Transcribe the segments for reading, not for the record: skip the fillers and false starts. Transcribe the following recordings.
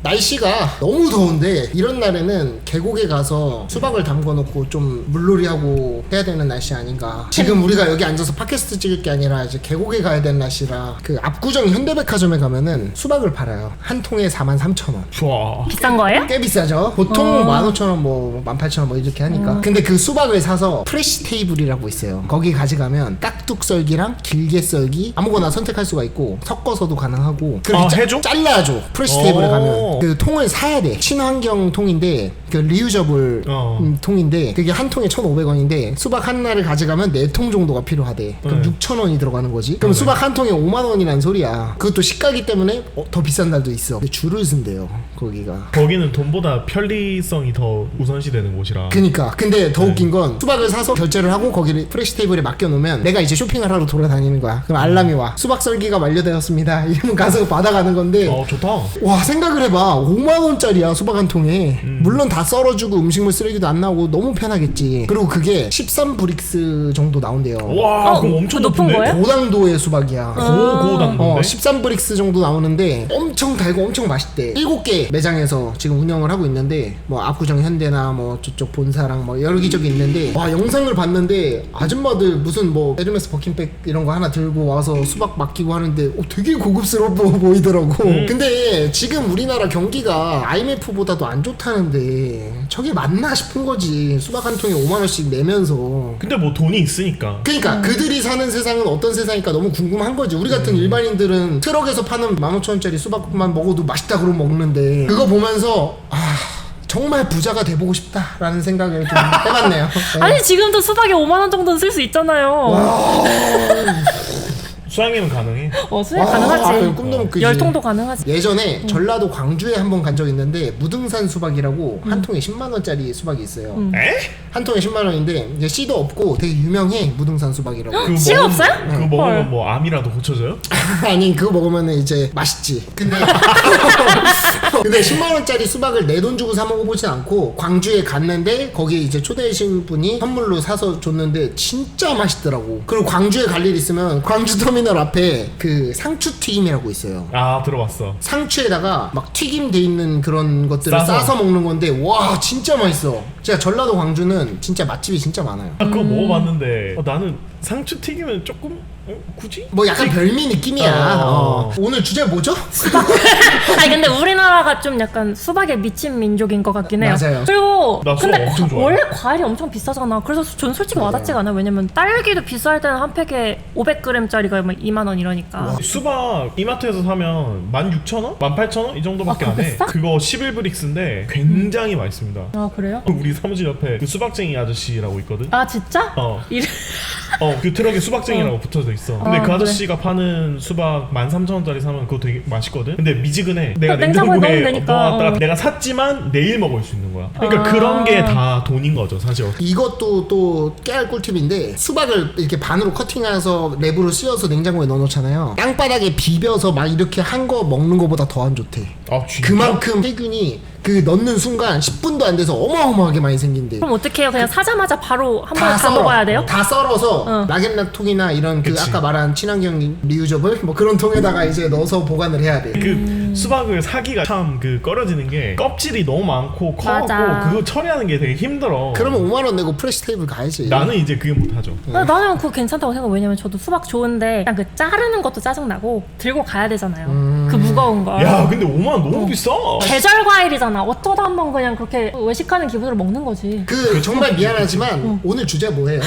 날씨가 너무 더운데 이런 날에는 계곡에 가서 수박을 담궈놓고 좀 물놀이하고 해야 되는 날씨 아닌가. 지금 우리가 여기 앉아서 팟캐스트 찍을 게 아니라 이제 계곡에 가야 되는 날씨라 그 압구정 현대백화점에 가면은 수박을 팔아요. 한 통에 43,000원. 좋아. 비싼 거예요? 꽤 비싸죠. 보통 15,000원 뭐 18,000원 뭐 이렇게 하니까. 근데 그 수박을 사서 프레시 테이블이라고 있어요. 거기 가져가면 깍둑 썰기랑 길게 썰기 아무거나 선택할 수가 있고 섞어서도 가능하고 그렇게 해줘? 잘라줘. 프레시 테이블에 가면 그 통을 사야 돼. 친환경 통인데 그 리유저블 통인데 그게 한 통에 1,500원인데 수박 하나를 가져가면 4통 정도가 필요하대. 그럼 6,000원이 들어가는 거지. 그럼 수박 한 통에 5만원이란 소리야. 그것도 시가기 때문에 더 비싼 날도 있어. 근데 줄을 쓴대요 거기가. 거기는 돈보다 편리성이 더 우선시 되는 곳이라. 그니까 근데 더 웃긴 건 수박을 사서 결제를 하고 거기를 프레시 테이블에 맡겨놓으면 내가 이제 쇼핑을 하러 돌아다니는 거야. 그럼 알람이 와. 수박 썰기가 완료되었습니다. 이러면 가서 받아가는 건데 좋다. 와 생각을 해봐. 5만원짜리야 수박 한 통에. 물론 다 썰어주고 음식물 쓰레기도 안 나오고 너무 편하겠지. 그리고 그게 13브릭스 정도 나온대요. 와 그럼 엄청 높은 높은데? 거예요? 고당도의 수박이야. 고당도인데? 13브릭스 정도 나오는데 엄청 달고 엄청 맛있대. 7개 매장에서 지금 운영을 하고 있는데 뭐 압구정 현대나 뭐 저쪽 본사랑 뭐 여기저기 있는데 와 영상을 봤는데 아줌마들 무슨 뭐 에르메스 버킨백 이런 거 하나 들고 와서 수박 맡기고 하는데 되게 고급스러워 보이더라고. 근데 지금 우리나라 경기가 IMF보다도 안 좋다는데 저게 맞나 싶은 거지. 수박 한 통에 5만원씩 내면서. 근데 뭐 돈이 있으니까. 그러니까 그들이 사는 세상은 어떤 세상일까 너무 궁금한 거지. 우리 같은 일반인들은 트럭에서 파는 15,000원짜리 수박만 먹어도 맛있다 그러면 먹는데 그거 보면서 정말 부자가 돼보고 싶다라는 생각을 좀 해봤네요. 네. 아니 지금도 수박에 5만 원 정도는 쓸 수 있잖아요. 수학여행 가능해? 수행 가능하지. 꿈도 못 꾸지. 열통도 가능하지. 예전에 전라도 광주에 한번 간 적 있는데 무등산 수박이라고 한 통에 10만원짜리 수박이 있어요. 에? 한 통에 10만원인데 이제 씨도 없고 되게 유명해. 무등산 수박이라고. 그거 씨가 없어요? 그거 먹으면 뭐 암이라도 고쳐져요? 아니 그거 먹으면 이제 맛있지. 근데 10만원짜리 수박을 내 돈 주고 사 먹어보진 않고 광주에 갔는데 거기에 이제 초대하신 분이 선물로 사서 줬는데 진짜 맛있더라고. 그리고 광주에 갈 일 있으면 광주 터미널 앞에 그 상추 튀김이라고 있어요. 들어봤어. 상추에다가 막 튀김 돼 있는 그런 것들을 싸서 먹는 건데 와 진짜 맛있어. 제가 전라도 광주는 진짜 맛집이 진짜 많아요. 그거 먹어봤는데 나는 상추 튀기면 조금 굳이? 뭐 약간 별미 느낌이야. 오늘 주제 뭐죠? 아니 근데 우리나라가 좀 약간 수박에 미친 민족인 것 같긴 해요. 맞아요. 그리고 나 수박 근데 엄청 좋아해. 원래 과일이 엄청 비싸잖아. 그래서 전 솔직히 와닿지가 않아요. 왜냐면 딸기도 비쌀 때는 한 팩에 500g짜리가 막 2만 원 이러니까. 수박 이마트에서 사면 16,000원? 18,000원? 이 정도밖에 안 해. 그랬어? 그거 11브릭스인데 굉장히 맛있습니다. 아 그래요? 우리 사무실 옆에 그 수박쟁이 아저씨라고 있거든? 아 진짜? 그 트럭에 수박쟁이라고 붙어져 있어. 근데 그 아저씨가 파는 수박 13,000원짜리 사면 그거 되게 맛있거든? 근데 미지근해. 내가 냉장고에 넣으면 냉장고에 되니까. 넣어놨다가 내가 샀지만 내일 먹을 수 있는 거야. 그러니까 그런 게 다 돈인 거죠 사실. 이것도 또 깨알 꿀팁인데 수박을 이렇게 반으로 커팅해서 랩으로 씌워서 냉장고에 넣어놓잖아요. 땅바닥에 비벼서 막 이렇게 한 거 먹는 거보다 더 안 좋대. 진짜? 그만큼 세균이 그 넣는 순간 10분도 안 돼서 어마어마하게 많이 생긴대. 그럼 어떻게 해요? 그냥 사자마자 바로 한 번에 다 썰어. 먹어야 돼요? 다 썰어서 락앤락통이나 이런 그 그치. 아까 말한 친환경 리유저블 뭐 그런 통에다가 이제 넣어서 보관을 해야 돼. 그 수박을 사기가 참 그 꺼려지는 게 껍질이 너무 많고 맞아. 커갖고 그거 처리하는 게 되게 힘들어. 그러면 5만원 내고 프레시 테이블 가야지. 나는 이제 그게 못하죠. 나는 그거 괜찮다고 생각해. 왜냐면 저도 수박 좋은데 그냥 그 자르는 것도 짜증나고 들고 가야 되잖아요. 그 무거운 걸. 야 근데 5만 원 너무 비싸. 계절 과일이잖아. 어쩌다 한번 그냥 그렇게 외식하는 기분으로 먹는 거지. 정말 미안하지만 오늘 주제 뭐예요?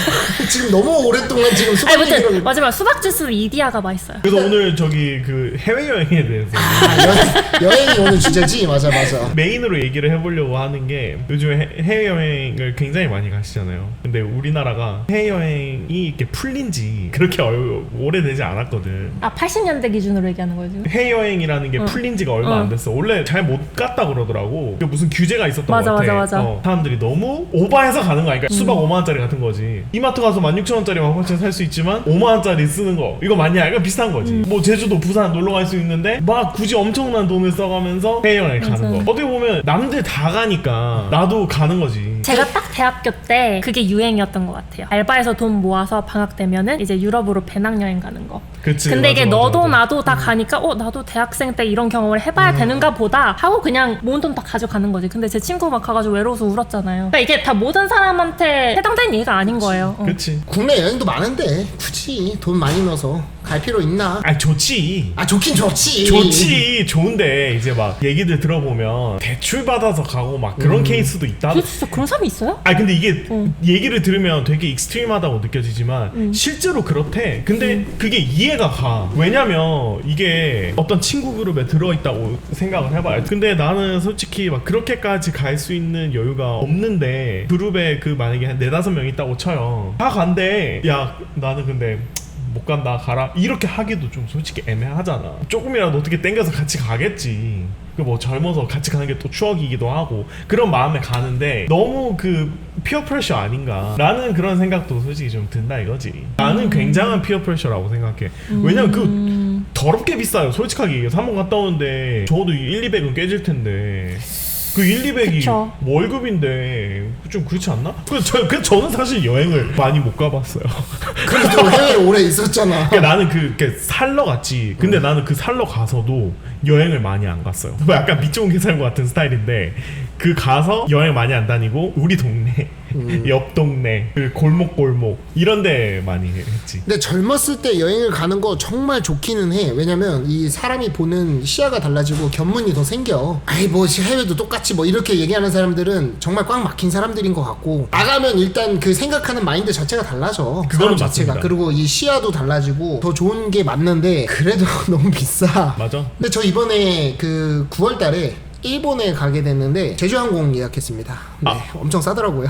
지금 너무 오랫동안 지금 수박 아니 얘기를 근데 마지막 수박 주스 이디야가 맛있어요. 그래서 오늘 저기 그 해외여행에 대해서 여행이 오늘 주제지? 맞아. 메인으로 얘기를 해보려고 하는 게 요즘에 해외여행을 굉장히 많이 가시잖아요. 근데 우리나라가 해외여행이 이렇게 풀린 지 그렇게 오래되지 않았거든. 80년대 기준으로 얘기하는 거예요 지금? 해외여행이라는 게 풀린 지가 얼마 안 됐어. 원래 잘 못 갔다 그러더라고. 무슨 규제가 있었던 것 같아. 맞아. 사람들이 너무 오버해서 가는 거야. 그러니까 수박 5만원짜리 같은 거지. 이마트 가서 16,000원짜리 18,000원 살 수 있지만 5만원짜리 쓰는 거 이거 맞냐? 이거 비슷한 거지. 뭐 제주도 부산 놀러 갈 수 있는데 막 굳이 엄청난 돈을 써가면서 해외여행 가는 거. 어떻게 보면 남들 다 가니까 나도 가는 거지. 제가 딱 대학교 때 그게 유행이었던 것 같아요. 알바해서 돈 모아서 방학 되면은 이제 유럽으로 배낭여행 가는 거. 그치, 근데 맞아, 이게 맞아, 너도 맞아. 나도 다 가니까 나도 대학생 때 이런 경험을 해봐야 되는가 보다 하고 그냥 모은 돈 다 가져가는 거지. 근데 제 친구 막 가가지고 외로워서 울었잖아요. 그러니까 이게 다 모든 사람한테 해당되는 얘기가 아닌 거예요. 그치. 국내 여행도 많은데 굳이 돈 많이 넣어서 갈 필요 있나? 아 좋지. 아 좋긴 좋지. 좋지. 좋은데 이제 막 얘기들 들어보면 대출 받아서 가고 막 그런 케이스도 있다. 그게 진짜 그런 사람이 있어요? 아 근데 이게 얘기를 들으면 되게 익스트림하다고 느껴지지만 실제로 그렇대. 근데 그게 이해가 가. 왜냐면 이게 어떤 친구 그룹에 들어있다고 생각을 해봐요. 근데 나는 솔직히 막 그렇게까지 갈 수 있는 여유가 없는데 그룹에 그 만약에 한 4-5명 있다고 쳐요. 다 간대. 야 나는 근데 못 간다 가라 이렇게 하기도 좀 솔직히 애매하잖아. 조금이라도 어떻게 땡겨서 같이 가겠지. 그 뭐 젊어서 같이 가는 게 또 추억이기도 하고 그런 마음에 가는데 너무 그 피어 프레셔 아닌가 라는 그런 생각도 솔직히 좀 든다 이거지. 나는 굉장한 피어 프레셔라고 생각해. 왜냐면 그 더럽게 비싸요. 솔직하게 얘기해서 한번 갔다 오는데 적어도 1-200은 깨질 텐데 그 1-200이 그쵸. 월급인데 좀 그렇지 않나? 그래서 저는 사실 여행을 많이 못 가봤어요. 그래도 해외에 오래 있었잖아. 그러니까 나는 그렇게 살러 갔지. 근데 나는 그 살러 가서도 여행을 많이 안 갔어요. 뭐 약간 밑좋은 개살구 같은 스타일인데 그 가서 여행 많이 안 다니고 우리 동네 옆 동네 그 골목 이런 데 많이 했지. 근데 젊었을 때 여행을 가는 거 정말 좋기는 해. 왜냐면 이 사람이 보는 시야가 달라지고 견문이 더 생겨. 아이 뭐 해외도 똑같이 뭐 이렇게 얘기하는 사람들은 정말 꽉 막힌 사람들인 것 같고 나가면 일단 그 생각하는 마인드 자체가 달라져. 그거는 사람 자체가. 맞습니다. 그리고 이 시야도 달라지고 더 좋은 게 맞는데 그래도 너무 비싸. 맞아. 근데 저 이번에 그 9월 달에 일본에 가게 됐는데 제주항공 예약했습니다. 네, 엄청 싸더라고요.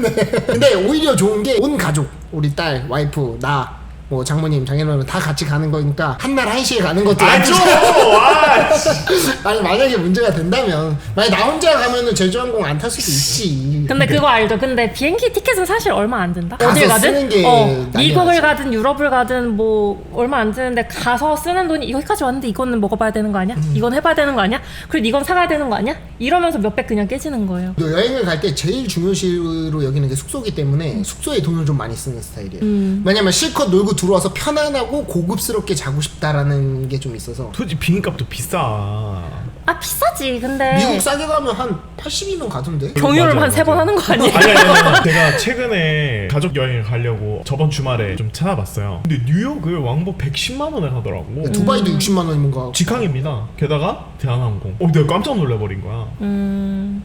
네. 근데 오히려 좋은 게 온 가족, 우리 딸, 와이프, 나, 뭐 장모님, 장인어른 다 같이 가는 거니까 한날 한시에 가는 것도 아죠. 아니 만약에 문제가 된다면 만약 나 혼자 가면은 제주항공 안 탈 수도 있지. 근데 그거 알죠? 근데 비행기 티켓은 사실 얼마 안 든다? 가서 어딜 쓰는 게 가든 난리 미국을 나지. 가든 유럽을 가든 뭐 얼마 안 드는데 가서 쓰는 돈이 여기까지 왔는데 이거는 먹어봐야 되는 거 아니야? 이건 해봐야 되는 거 아니야? 그리고 이건 사가야 되는 거 아니야? 이러면서 몇백 그냥 깨지는 거예요. 여행을 갈 때 제일 중요시로 여기는 게 숙소기 때문에 숙소에 돈을 좀 많이 쓰는 스타일이에요. 왜냐면 실컷 놀고 들어와서 편안하고 고급스럽게 자고 싶다라는 게 좀 있어서. 솔직히 비행값도 비싸. 아 비싸지. 근데 미국 싸게 가면 한 80이면 가던데? 경유를 맞아요, 한 3번 맞아요. 하는 거 아니야? 아니 제가 최근에 가족 여행을 가려고 저번 주말에 좀 찾아봤어요. 근데 뉴욕을 왕복 110만 원에 하더라고. 두바이도 60만 원인가? 직항입니다. 게다가 대한항공. 내가 깜짝 놀라버린 거야.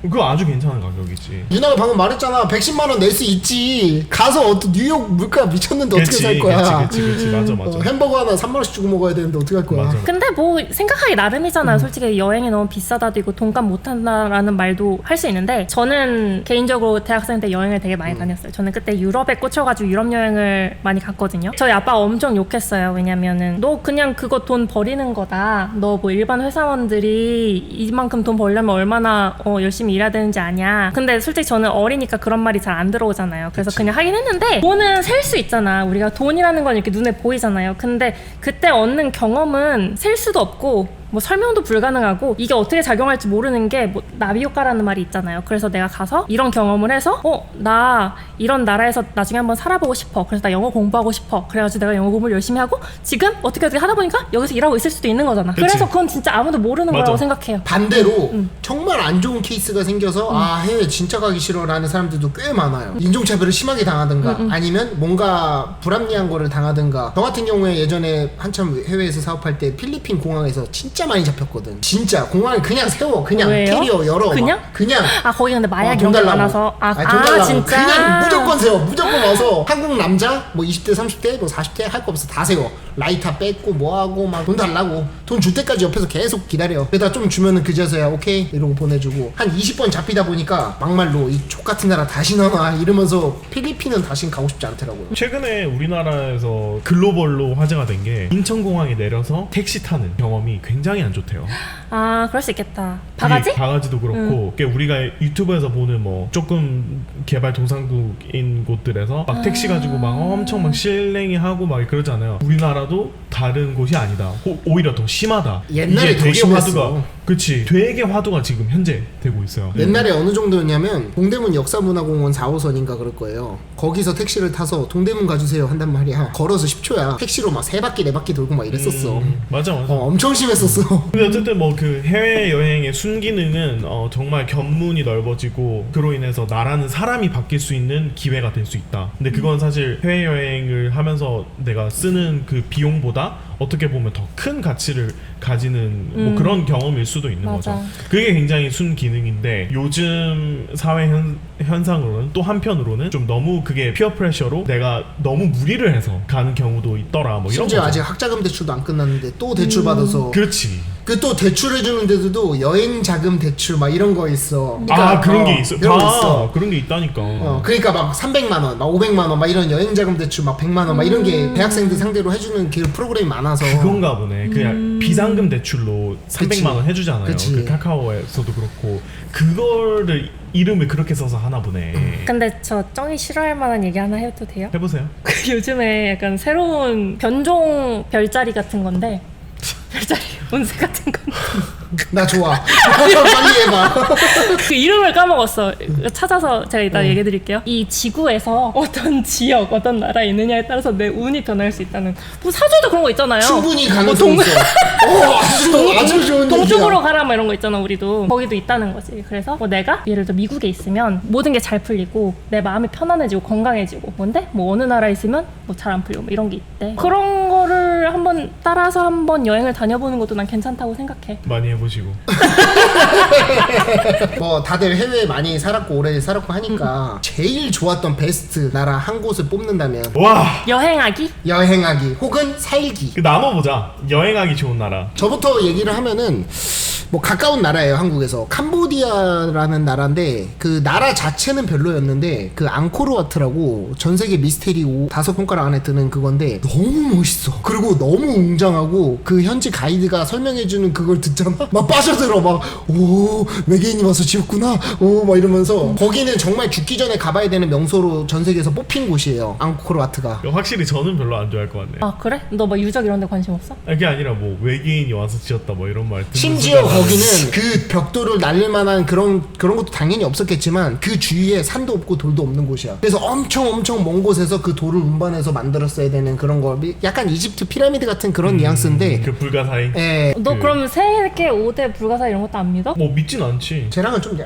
그거 아주 괜찮은 가격이지. 유나가 방금 말했잖아. 110만 원 낼 수 있지. 가서 뉴욕 물가 미쳤는데 어떻게 살 거야? 그치. 맞아. 햄버거 하나 3만 원씩 주고 먹어야 되는데 어떻게 할 거야? 맞아. 근데 뭐 생각하기 나름이잖아요. 솔직히 여행이 너무 비싸다도 있고 돈값 못한다라는 말도 할 수 있는데 저는 개인적으로 대학생 때 여행을 되게 많이 다녔어요. 저는 그때 유럽에 꽂혀가지고 유럽 여행을 많이 갔거든요. 저희 아빠가 엄청 욕했어요. 왜냐면은 너 그냥 그거 돈 버리는 거다. 너 뭐 일반 회사원들이 이만큼 돈 벌려면 얼마나 열심히 일해야 되는지 아냐. 근데 솔직히 저는 어리니까 그런 말이 잘 안 들어오잖아요. 그래서 그냥 하긴 했는데 돈은 셀 수 있잖아. 우리가 돈이라는 건 이렇게 눈에 보이잖아요. 근데 그때 얻는 경험은 셀 수도 없고 뭐 설명도 불가능하고 이게 어떻게 작용할지 모르는 게 뭐 나비 효과라는 말이 있잖아요. 그래서 내가 가서 이런 경험을 해서 나 이런 나라에서 나중에 한번 살아보고 싶어. 그래서 나 영어 공부하고 싶어. 그래가지고 내가 영어 공부를 열심히 하고 지금 어떻게 하다 보니까 여기서 일하고 있을 수도 있는 거잖아. 그치. 그래서 그건 진짜 아무도 모르는 맞아. 거라고 생각해요. 반대로 정말 안 좋은 케이스가 생겨서 해외 진짜 가기 싫어라는 사람들도 꽤 많아요. 인종차별을 심하게 당하든가 아니면 뭔가 불합리한 거를 당하든가. 저 같은 경우에 예전에 한참 해외에서 사업할 때 필리핀 공항에서 진짜 많이 잡혔거든. 진짜 공항에 그냥 세워. 그냥 왜요? 캐리어 열어. 그냥? 그냥 아 거기 근데 마약 돈 이런 게 달라고. 많아서 아니, 돈 달라고. 진짜 그냥 무조건 세워. 무조건 와서 한국 남자 뭐 20대 30대 뭐 40대 할 거 없어 다 세워. 라이터 뺏고 뭐하고 막 돈 달라고. 돈 줄 때까지 옆에서 계속 기다려. 그러다 좀 주면은 그제서야 오케이 이러고 보내주고. 한 20번 잡히다 보니까 막말로 이 족같은 나라 다시 나와 이러면서 필리핀은 다신 가고 싶지 않더라고요. 최근에 우리나라에서 글로벌로 화제가 된 게 인천공항에 내려서 택시 타는 경험이 굉장히 인상이 안 좋대요. 아 그럴 수 있겠다. 바가지? 이 바가지도 그렇고 그게 우리가 유튜브에서 보는 뭐 조금 개발 동상국인 곳들에서 막 택시 가지고 막 엄청 막 실랭이 하고 막 그러잖아요. 우리나라도 다른 곳이 아니다. 오히려 더 심하다. 옛날에 이게 더 되게 심했어. 화두가 그치 되게 화두가 지금 현재 되고 있어요. 옛날에 어느 정도였냐면 동대문 역사문화공원 4호선인가 그럴 거예요. 거기서 택시를 타서 동대문 가주세요 한단 말이야. 걸어서 10초야. 택시로 막 3바퀴 4바퀴 돌고 막 이랬었어. 맞아. 엄청 심했었어. 근데 어쨌든 뭐 그 해외 여행의 순기능은 정말 견문이 넓어지고 그로 인해서 나라는 사람이 바뀔 수 있는 기회가 될 수 있다. 근데 그건 사실 해외 여행을 하면서 내가 쓰는 그 비용보다 어떻게 보면 더 큰 가치를 가지는 뭐 그런 경험일 수도 있는 맞아. 거죠. 그게 굉장히 순기능인데 요즘 사회 현상으로는 또 한편으로는 좀 너무 그게 피어 프레셔로 내가 너무 무리를 해서 가는 경우도 있더라. 뭐 이런 심지어 거죠. 아직 학자금 대출도 안 끝났는데 또 대출 받아서 그렇지. 그 또 대출해주는 데도 여행 자금 대출 막 이런 거 있어. 그런 게 있어. 그런 거 있어. 그런 게 있다니까. 그러니까 막 300만 원, 막 500만 원, 막 이런 여행 자금 대출 막 100만 원, 막 이런 게 대학생들 상대로 해주는 그 프로그램이 많아서. 그건가 보네. 그냥 비상금 대출로 300만 원 해주잖아요. 그치. 그 카카오에서도 그렇고 그거를 이름을 그렇게 써서 하나 보네. 근데 저 쩡이 싫어할 만한 얘기 하나 해도 돼요? 해보세요. 그 요즘에 약간 새로운 변종 별자리 같은 건데 별자리 운세 같은 건데 나 좋아. 빨리 해봐. 그 이름을 까먹었어. 찾아서 제가 이따 얘기해 드릴게요. 이 지구에서 어떤 지역, 어떤 나라에 있느냐에 따라서 내 운이 변할 수 있다는 뭐 사주도 그런 거 있잖아요. 충분히 가능성 있어. 아주 좋은 동쪽으로 얘기야. 가라 뭐 이런 거 있잖아. 우리도 거기도 있다는 거지. 그래서 뭐 내가 예를 들어 미국에 있으면 모든 게 잘 풀리고 내 마음이 편안해지고 건강해지고 뭔데 뭐 어느 나라에 있으면 뭐 잘 안 풀리고 뭐 이런 게 있대. 그런 거를 한번 따라서 한번 여행을 다녀보는 것도 난 괜찮다고 생각해. 많이 해보시고. 뭐 다들 해외에 많이 살았고 오래 살았고 하니까 제일 좋았던 베스트 나라 한 곳을 뽑는다면 와. 여행하기? 여행하기 혹은 살기. 그 나눠보자. 여행하기 좋은 나라. 저부터 얘기를 하면은 뭐 가까운 나라예요. 한국에서 캄보디아라는 나라인데 그 나라 자체는 별로였는데 그 앙코르와트라고 전 세계 미스테리 5손가락 안에 드는 그건데 너무 멋있어. 그리고 너무 웅장하고 그 현지 가이드가 설명해주는 그걸 듣잖아. 막 빠져들어. 막 오 외계인이 와서 지었구나. 오 막 이러면서 거기는 정말 죽기 전에 가봐야 되는 명소로 전 세계에서 뽑힌 곳이에요. 앙코르와트가. 확실히 저는 별로 안 좋아할 것 같네요. 아 그래? 너 뭐 유적 이런 데 관심 없어? 그게 아니라 뭐 외계인이 와서 지었다 뭐 이런 말 듣는 심지어 순간 거기는 그 벽돌을 날릴 만한 그런 것도 당연히 없었겠지만 그 주위에 산도 없고 돌도 없는 곳이야. 그래서 엄청 먼 곳에서 그 돌을 운반해서 만들었어야 되는 그런 거. 약간 이집트 피라미드 같은 그런 뉘앙스인데. 그 불가사의. 예. 너 그럼 세계 5대 불가사 이런 것도 안 믿어? 뭐 믿진 않지. 쟤랑은 좀 뭐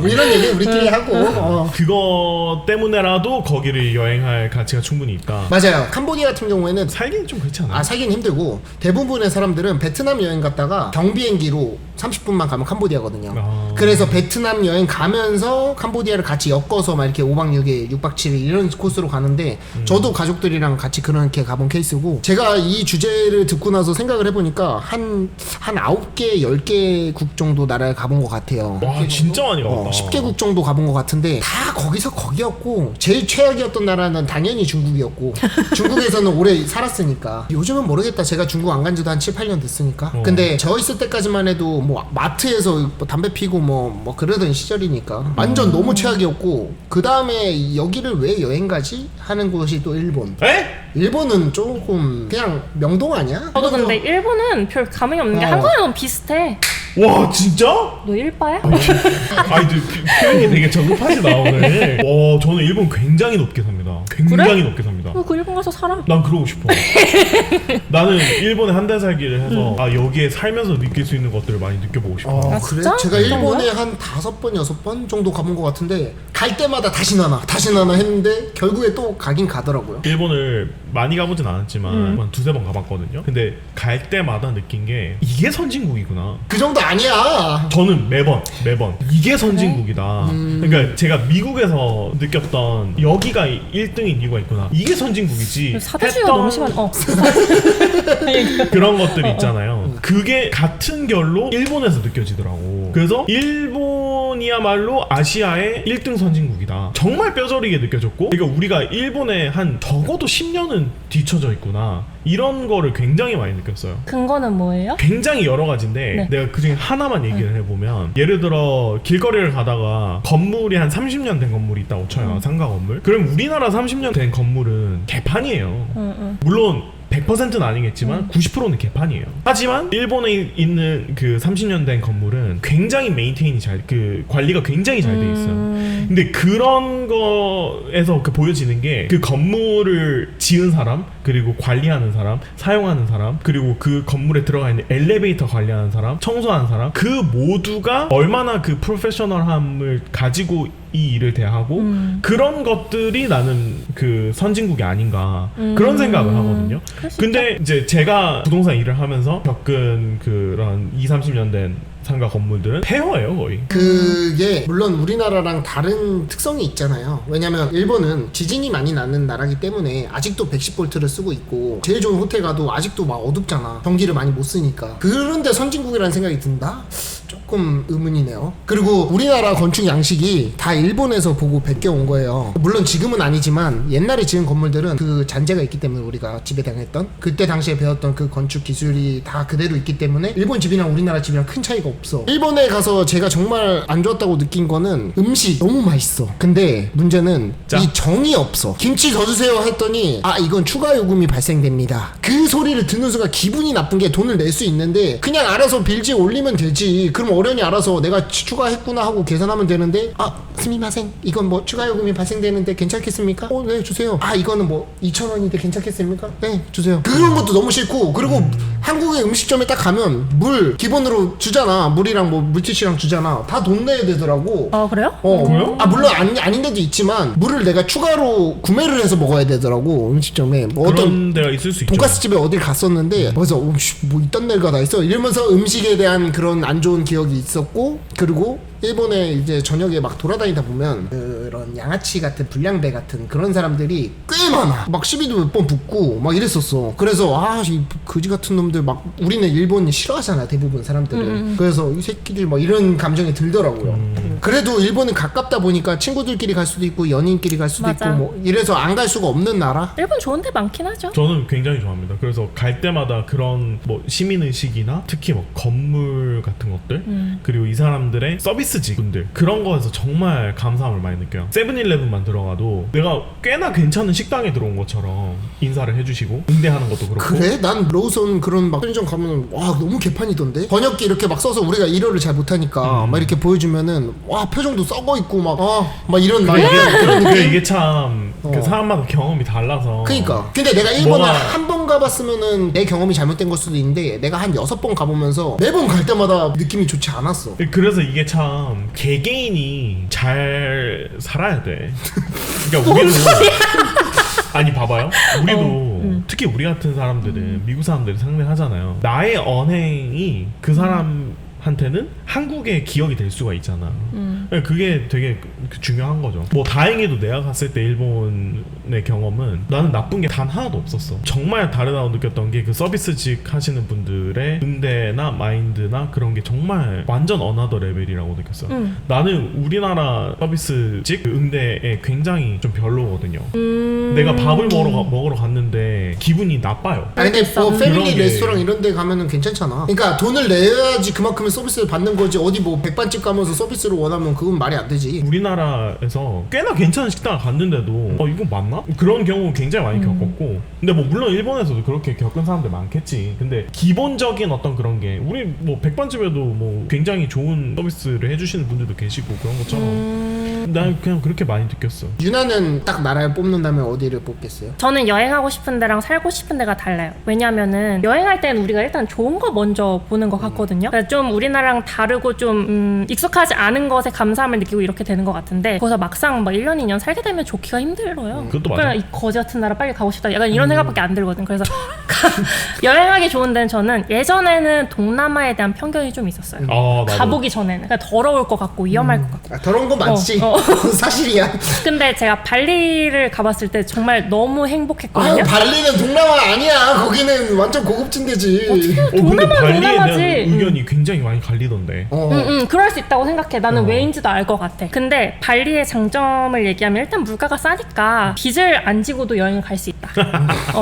이런 얘기 우리끼리 하고. 그거 때문에라도 거기를 여행할 가치가 충분히 있다. 맞아요. 캄보디아 같은 경우에는 살기는 좀 그렇지 않아요? 살긴 힘들고 대부분의 사람들은 베트남 여행 갔다가 경비행기로 30분만 가면 캄보디아거든요. 그래서 베트남 여행 가면서 캄보디아를 같이 엮어서 막 이렇게 5박 6일, 6박 7일 이런 코스로 가는데 저도 가족들이랑 같이 그렇게 가본 케이스고 제가 이 주제를 듣고 나서 생각을 해보니까 한 9개, 10개국 정도 나라에 가본 것 같아요. 와 진짜 많이 가봤다. 10개국 정도 가본 것 같은데 다 거기서 거기였고 제일 최악이었던 나라는 당연히 중국이었고 중국에서는 오래 살았으니까 요즘은 모르겠다. 제가 중국 안 간 지도 한 7, 8년 됐으니까. 근데 저 있을 때까지만 해도 뭐 마트에서 뭐 담배 피고 뭐 그러던 시절이니까 완전 너무 최악이었고 그 다음에 여기를 왜 여행 가지? 하는 곳이 또 일본. 에? 일본은 조금 그냥 명동 아니야? 저도 근데 일본은 별 감흥이 없는 게 한국이랑 너무 비슷해. 와 진짜? 너 일빠야? 아니 표현이 되게 저급하시다 오늘. 와 저는 일본 굉장히 높게 삽니다. 굉장히 높게 삽니다. 그 일본 가서 살아. 난 그러고 싶어. 나는 일본에 한 달 살기를 해서 여기에 살면서 느낄 수 있는 것들을 많이 느껴보고 싶어. 아, 그래? 진짜? 제가 일본에 한 5번, 6번 정도 가본 것 같은데 갈 때마다 다시 나나 했는데 결국에 또 가긴 가더라고요. 일본을 많이 가보진 않았지만 한 2-3번 가봤거든요. 근데 갈 때마다 느낀 게 이게 선진국이구나. 그 정도 아니야. 저는 매번 이게 선진국이다. 그러니까 제가 미국에서 느꼈던 여기가 1등인 이유가 있구나. 이게 선진국이지. 사대주의가 너무 심한. 그런 것들이 있잖아요. 그게 같은 결로 일본에서 느껴지더라고. 그래서 일본이야말로 아시아의 1등 선진국이다. 정말 뼈저리게 느껴졌고, 그러니까 우리가 일본에 한 적어도 10년은 뒤쳐져 있구나, 이런 거를 굉장히 많이 느꼈어요. 근거는 뭐예요? 굉장히 여러 가지인데 네. 내가 그중에 하나만 얘기를 해보면, 예를 들어 길거리를 가다가 건물이 한 30년 된 건물이 있다고 쳐요. 상가 건물. 그럼 우리나라 30년 된 건물은 개판이에요. 물론 100%는 아니겠지만 90%는 개판이에요. 하지만 일본에 있는 그 30년 된 건물은 굉장히 메인테인이 그 관리가 굉장히 잘 돼 있어요. 근데 그런 거에서 그 보여지는 게, 그 건물을 지은 사람, 그리고 관리하는 사람, 사용하는 사람, 그리고 그 건물에 들어가 있는 엘리베이터 관리하는 사람, 청소하는 사람, 그 모두가 얼마나 그 프로페셔널함을 가지고 이 일을 대하고, 그런 것들이 나는 그 선진국이 아닌가, 그런 생각을 하거든요. 근데 이제 제가 부동산 일을 하면서 겪은 그런 20-30년 된 상가 건물들은 폐허예요, 거의. 그게 물론 우리나라랑 다른 특성이 있잖아요. 왜냐면 일본은 지진이 많이 나는 나라기 때문에 아직도 110볼트를 쓰고 있고, 제일 좋은 호텔 가도 아직도 막 어둡잖아. 전기를 많이 못 쓰니까. 그런데 선진국이라는 생각이 든다? 조금 의문이네요. 그리고 우리나라 건축 양식이 다 일본에서 보고 베껴온 거예요. 물론 지금은 아니지만 옛날에 지은 건물들은 그 잔재가 있기 때문에, 우리가 지배당했던 그때 당시에 배웠던 그 건축 기술이 다 그대로 있기 때문에 일본 집이랑 우리나라 집이랑 큰 차이가 없어. 일본에 가서 제가 정말 안 좋았다고 느낀 거는 음식 너무 맛있어. 근데 문제는 이 정이 없어. 김치 더 주세요 했더니 아 이건 추가 요금이 발생됩니다. 그 소리를 듣는 순간 기분이 나쁜 게, 돈을 낼 수 있는데 그냥 알아서 빌지 올리면 되지. 그럼 어련히 알아서 내가 추가했구나 하고 계산하면 되는데, 아 스미마셍 이건 뭐 추가 요금이 발생되는데 괜찮겠습니까? 네 주세요. 아 이거는 뭐 2,000원인데 괜찮겠습니까? 네 주세요. 그런 것도 너무 싫고, 그리고 한국의 음식점에 딱 가면 물 기본으로 주잖아. 물이랑 뭐 물티슈랑 주잖아. 다 돈 내야 되더라고. 아 그래요? 그래요? 아 물론 아닌 데도 있지만 물을 내가 추가로 구매를 해서 먹어야 되더라고, 음식점에. 뭐 그런 어떤 데가 있을 수 있죠. 돈가스 집에 어딜 갔었는데, 그래서 뭐 이딴 데가 다 있어 이러면서 음식에 대한 그런 안 좋은 기억이 있었고, 그리고 일본에 이제 저녁에 막 돌아다니다 보면 그런 양아치 같은 불량배 같은 그런 사람들이 꽤 많아. 막 시비도 몇 번 붙고 막 이랬었어. 그래서 이 거지 같은 놈들, 막 우리는 일본 싫어하잖아 대부분 사람들은. 그래서 이 새끼들 막 이런 감정이 들더라고요. 그래도 일본은 가깝다 보니까 친구들끼리 갈 수도 있고 연인끼리 갈 수도 맞아. 있고 뭐 이래서 안 갈 수가 없는 나라. 일본 좋은 데 많긴 하죠. 저는 굉장히 좋아합니다. 그래서 갈 때마다 그런 뭐 시민의식이나 특히 뭐 건물 같은 것들, 그리고 이 사람들의 서비스직분들, 그런 거에서 정말 감사함을 많이 느껴요. 세븐일레븐만 들어가도 내가 꽤나 괜찮은 식당에 들어온 것처럼 인사를 해주시고 응대하는 것도 그렇고. 그래? 난 로우선 그런 막 편의점 가면 와 너무 개판이던데? 번역기 이렇게 막 써서 우리가 일어를 잘 못하니까 막 이렇게 보여주면은 와 표정도 썩어 있고 막 이런 막 그런 느낌. 이게 참 그 사람마다 경험이 달라서. 그니까. 근데 내가 일본을 뭐가- 한 번 가봤으면은 내 경험이 잘못된 걸 수도 있는데, 내가 한 6번 가보면서 매번 갈 때마다 느낌이 좋지 않았어. 그래서 이게 참 개개인이 잘 살아야 돼. 그러니까 우리도 아니 봐봐요. 우리도 특히 우리 같은 사람들은 미국 사람들이 상대하잖아요. 나의 언행이 그 사람한테는 한국의 기억이 될 수가 있잖아. 그게 되게 중요한 거죠. 뭐 다행히도 내가 갔을 때 일본의 경험은 나는 나쁜 게 단 하나도 없었어. 정말 다르다고 느꼈던 게 그 서비스직 하시는 분들의 응대나 마인드나 그런 게 정말 완전 어나더 레벨이라고 느꼈어. 나는 우리나라 서비스직 그 응대에 굉장히 좀 별로거든요. 내가 밥을 먹으러 갔는데 기분이 나빠요. 아니 근데 뭐 패밀리 그런 게- 레스토랑 이런 데 가면은 괜찮잖아. 그러니까 돈을 내야지 그만큼의 서비스를 받는 거지. 어디 뭐 백반집 가면서 서비스를 원하면 그건 말이 안 되지. 우리나라에서 꽤나 괜찮은 식당을 갔는데도 이거 맞나? 그런 경우 굉장히 많이 겪었고, 근데 뭐 물론 일본에서도 그렇게 겪은 사람들 많겠지. 근데 기본적인 어떤 그런 게, 우리 뭐 백반집에도 뭐 굉장히 좋은 서비스를 해주시는 분들도 계시고 그런 것처럼 난 그냥 그렇게 많이 느꼈어. 유나는 딱 나라를 뽑는다면 어디를 뽑겠어요? 저는 여행하고 싶은 데랑 살고 싶은 데가 달라요. 왜냐면은 여행할 때는 우리가 일단 좋은 거 먼저 보는 것 같거든요. 그러니까 좀 우리나라랑 다르고 좀 익숙하지 않은 것에 감사함을 느끼고 이렇게 되는 것 같은데, 거기서 막상 막 1년, 2년 살게 되면 좋기가 힘들어요. 그것도 맞아. 그냥 이 거지 같은 나라 빨리 가고 싶다, 약간 이런 생각밖에 안 들거든. 그래서 여행하기 좋은 데는 저는 예전에는 동남아에 대한 편견이 좀 있었어요. 나도. 가보기 전에는 그러니까 더러울 것 같고 위험할 것 같고. 더러운 건 맞지. 사실이야. 근데 제가 발리를 가봤을 때 정말 너무 행복했거든요. 발리는 동남아 아니야. 거기는 완전 고급진 데지. 근데 동남아는 발리에 동남아지. 대한 의견이 굉장히 많이 갈리던데. 그럴 수 있다고 생각해. 나는 왜인지도 알 것 같아. 근데 발리의 장점을 얘기하면 일단 물가가 싸니까 빚을 안 지고도 여행을 갈 수 있다.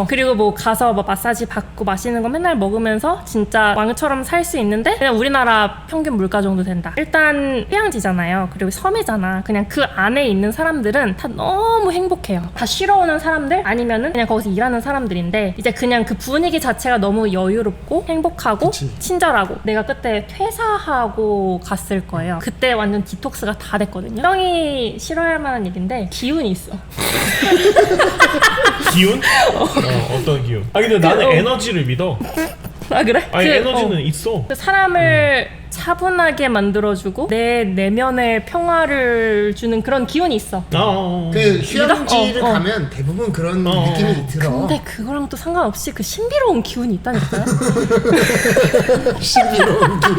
그리고 뭐 가서 뭐 마사지 받고 맛있는 거 맨날 먹으면서 진짜 왕처럼 살 수 있는데 그냥 우리나라 평균 물가 정도 된다. 일단 휴양지잖아요. 그리고 섬이잖아. 그냥 그 안에 있는 사람들은 다 너무 행복해요. 다 쉬러 오는 사람들 아니면은 그냥 거기서 일하는 사람들인데 이제 그냥 그 분위기 자체가 너무 여유롭고 행복하고 그치. 친절하고 내가 그때 퇴사하고 갔을 거예요. 그때 완전 디톡스가 다 됐거든요. 형이 싫어할 만한 얘기인데 기운이 있어. 기운? 어떤 기운? 근데 나는 에너지를 믿어. 아 그래? 아니 에너지는 있어. 그 사람을 차분하게 만들어주고 내 내면의 평화를 주는 그런 기운이 있어. 그 휴양지를 어. 가면 대부분 그런 느낌이 들어. 근데 그거랑 또 상관없이 그 신비로운 기운이 있다니까요. 신비로운 길.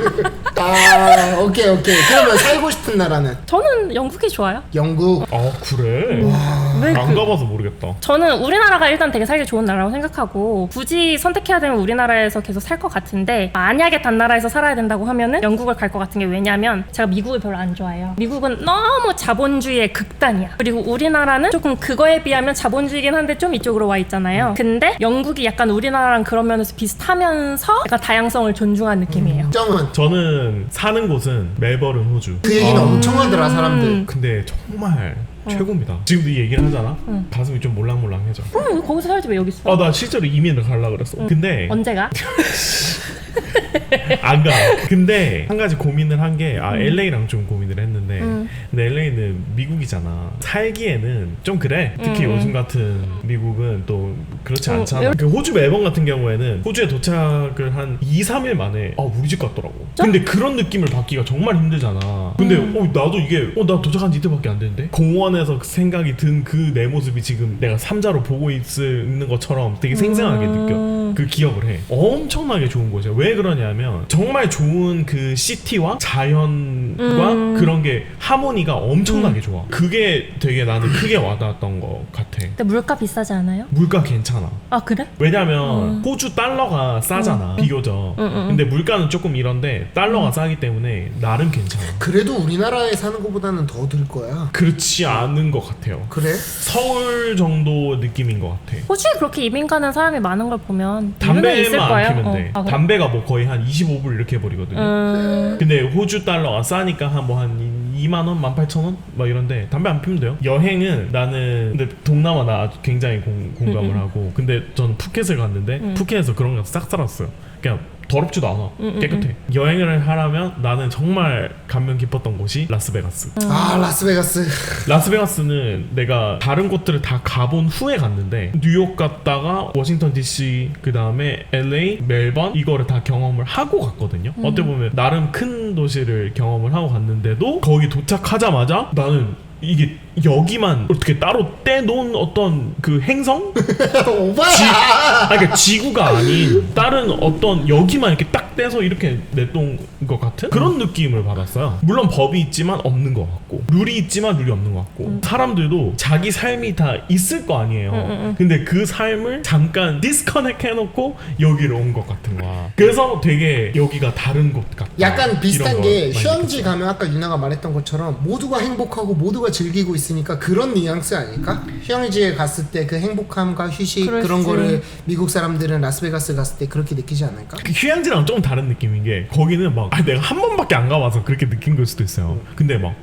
오케이. 그러면 살고 싶은 나라는? 저는 영국이 좋아요. 영국. 그래? 왜 안 가봐서 모르겠다. 저는 우리나라가 일단 되게 살기 좋은 나라라고 생각하고 굳이 선택해야 되면 우리나라에서 계속 살 것 같은데 만약에 단 나라에서 살아야 된다고 하면은 영국을 갈 것 같은 게 왜냐면 제가 미국을 별로 안 좋아해요. 미국은 너무 자본주의의 극단이야. 그리고 우리나라는 조금 그거에 비하면 자본주의긴 한데 좀 이쪽으로 와 있잖아요. 근데 영국이 약간 우리나라랑 그런 면에서 비슷하면서 약간 다양성을 존중한 느낌이에요. 정은 저는 사는 곳은 멜버른, 호주. 그 얘기는 엄청 하더라 사람들. 근데 정말 최고입니다. 지금도 이 얘기를 하잖아? 가슴이 좀 몰랑몰랑해져. 왜 거기서 살지 왜 여기 있어? 나 실제로 이민을 가려고 그랬어. 근데 언제가? 안 가. 근데 한 가지 고민을 한 게 LA랑 좀 고민을 했는데 근데 LA는 미국이잖아. 살기에는 좀 그래. 특히 요즘 같은 미국은 또 그렇지 않잖아. 그 호주 멜번 같은 경우에는 호주에 도착을 한 2-3일 만에 우리 집 같더라고. 근데 그런 느낌을 받기가 정말 힘들잖아. 근데 나도 이게 나 도착한 지 이틀밖에 안 됐는데 공원에서 그 생각이 든 그 내 모습이 지금 내가 삼자로 보고 있는 것처럼 되게 생생하게 느껴. 그 기억을 해. 엄청나게 좋은 곳이야. 왜 그러냐면 정말 좋은 그 시티와 자연과 그런 게 하모니가 엄청나게 좋아. 그게 되게 나는 크게 와닿았던 것 같아. 근데 물가 비싸지 않아요? 물가 괜찮아. 아 그래? 왜냐면 호주 달러가 싸잖아 비교적. 근데 물가는 조금 이런데 달러가 싸기 때문에 나름 괜찮아. 그래도 우리나라에 사는 것보다는 더 들 거야. 그렇지 않은 것 같아요. 그래? 서울 정도 느낌인 것 같아. 호주에 그렇게 이민 가는 사람이 많은 걸 보면 이유는 있을 담배만 거예요. 안 피면 돼. 그래? 담배가 뭐 거의 한 25불 이렇게 해버리거든요. 근데 호주 달러가 싸니까 한 2만원, 18,000원? 막 이런데 담배 안 피면 돼요. 여행은 나는 근데 동남아 나 아주 굉장히 공감을 하고 근데 저는 푸켓을 갔는데 푸켓에서 그런 거 싹 살았어요. 그냥 더럽지도 않아. 깨끗해. 여행을 하려면 나는 정말 감명 깊었던 곳이 라스베가스. 라스베가스. 라스베가스는 내가 다른 곳들을 다 가본 후에 갔는데 뉴욕 갔다가 워싱턴 DC 그 다음에 LA, 멜번 이거를 다 경험을 하고 갔거든요. 어떻게 보면 나름 큰 도시를 경험을 하고 갔는데도 거기 도착하자마자 나는 이게 여기만 어떻게 따로 떼놓은 어떤 그 행성? 오바야. 그러니까 지구가 아닌 다른 어떤 여기만 이렇게 딱 떼서 이렇게 내놓은 것 같은 그런 느낌을 받았어요. 물론 법이 있지만 없는 것 같고 룰이 있지만 룰이 없는 것 같고 사람들도 자기 삶이 다 있을 거 아니에요. 근데 그 삶을 잠깐 디스커넥 해놓고 여기로 온 것 같은 거야. 그래서 되게 여기가 다른 곳 같다. 약간 비슷한 이런 게 걸 많이 휴양지 느꼈어요. 가면 아까 유나가 말했던 것처럼 모두가 행복하고 모두가 즐기고 있으니까 그런 뉘앙스 아닐까? 휴양지에 갔을 때 그 행복함과 휴식 그럴 그런 수. 거를 미국 사람들은 라스베가스 갔을 때 그렇게 느끼지 않을까? 그 휴양지랑 좀 다른 느낌인 게 거기는 막 내가 한 번밖에 안 가봐서 그렇게 느낀 걸 수도 있어요. 근데 막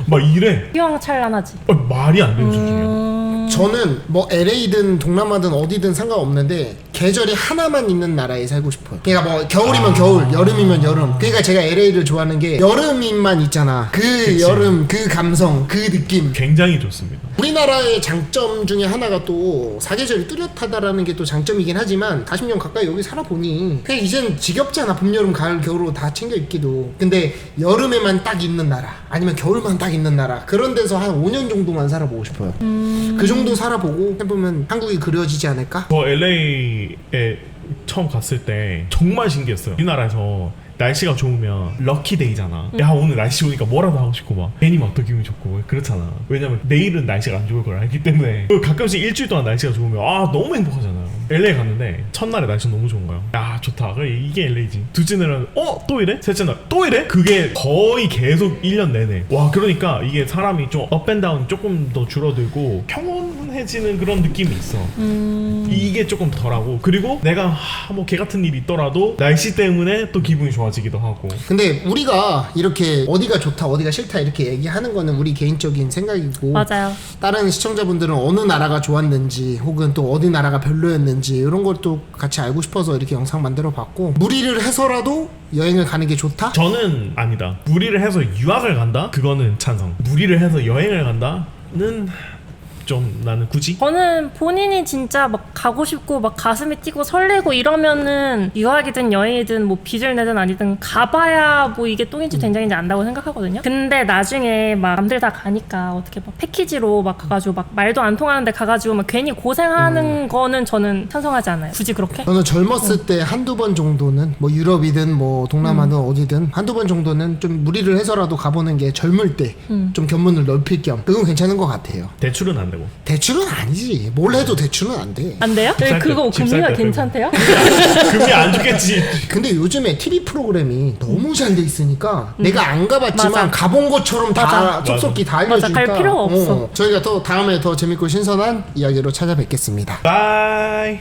막 이래. 휘황찬란하지. 말이 안 되는 수준이야. 저는 뭐 LA든 동남아든 어디든 상관없는데 계절이 하나만 있는 나라에 살고 싶어요. 그러니까 뭐 겨울이면 겨울, 여름이면 여름. 그러니까 제가 LA를 좋아하는 게 여름이만 있잖아. 그 그치. 여름, 그 감성, 그 느낌. 굉장히 좋습니다. 우리나라의 장점 중에 하나가 또 사계절이 뚜렷하다라는 게 또 장점이긴 하지만 40년 가까이 여기 살아보니 그냥 이젠 지겹잖아. 봄, 여름, 가을, 겨울로 다 챙겨 입기도. 근데 여름에만 딱 있는 나라 아니면 겨울만 딱 있는 나라 그런 데서 한 5년 정도만 살아보고 싶어요. 그 정도 살아보고 해보면 한국이 그려지지 않을까? 저 LA에 처음 갔을 때 정말 신기했어요. 우리나라에서 날씨가 좋으면 럭키데이잖아. 야 오늘 날씨 좋으니까 뭐라도 하고 싶고 막 괜히 막 더 기분이 좋고 그렇잖아. 왜냐면 내일은 날씨가 안 좋을 걸 알기 때문에. 가끔씩 일주일 동안 날씨가 좋으면 아 너무 행복하잖아요. LA 갔는데 첫날에 날씨 너무 좋은 거야. 야 좋다. 그래 이게 LA지. 둘째 날은 또 이래? 셋째 날 또 이래? 그게 거의 계속 1년 내내. 와 그러니까 이게 사람이 좀 업앤다운 조금 더 줄어들고 평온해지는 그런 느낌이 있어. 이게 조금 덜하고 그리고 내가 뭐 개 같은 일이 있더라도 날씨 때문에 또 기분이 좋아지기도 하고. 근데 우리가 이렇게 어디가 좋다 어디가 싫다 이렇게 얘기하는 거는 우리 개인적인 생각이고 맞아요. 다른 시청자분들은 어느 나라가 좋았는지 혹은 또 어디 나라가 별로였는지 이런 걸 또 같이 알고 싶어서 이렇게 영상 만들어 봤고 무리를 해서라도 여행을 가는 게 좋다? 저는 아니다. 무리를 해서 유학을 간다? 그거는 찬성. 무리를 해서 여행을 간다는 좀 나는 굳이? 저는 본인이 진짜 막 가고 싶고 막 가슴이 뛰고 설레고 이러면은 유학이든 여행이든 뭐 빚을 내든 아니든 가봐야 뭐 이게 똥인지 된장인지 안다고 생각하거든요. 근데 나중에 막 남들 다 가니까 어떻게 막 패키지로 막 가가지고 막 말도 안 통하는데 가가지고 막 괜히 고생하는 거는 저는 찬성하지 않아요. 굳이 그렇게? 저는 젊었을 때 한두 번 정도는 뭐 유럽이든 뭐 동남아든 어디든 한두 번 정도는 좀 무리를 해서라도 가보는 게 젊을 때 좀 견문을 넓힐 겸 그건 괜찮은 것 같아요. 대출은 안 되고. 대출은 아니지. 뭘 해도 대출은 안 돼. 안 돼요? 살 때, 그거 집살 금리가 때 괜찮대요? 금리 안 주겠지. 근데 요즘에 TV 프로그램이 너무 잘 돼 있으니까 내가 안 가봤지만 맞아. 가본 것처럼 다 맞아. 쏙쏙히 다 맞아. 알려주니까 갈 필요가 없어. 저희가 또 다음에 더 재밌고 신선한 이야기로 찾아뵙겠습니다. 바이.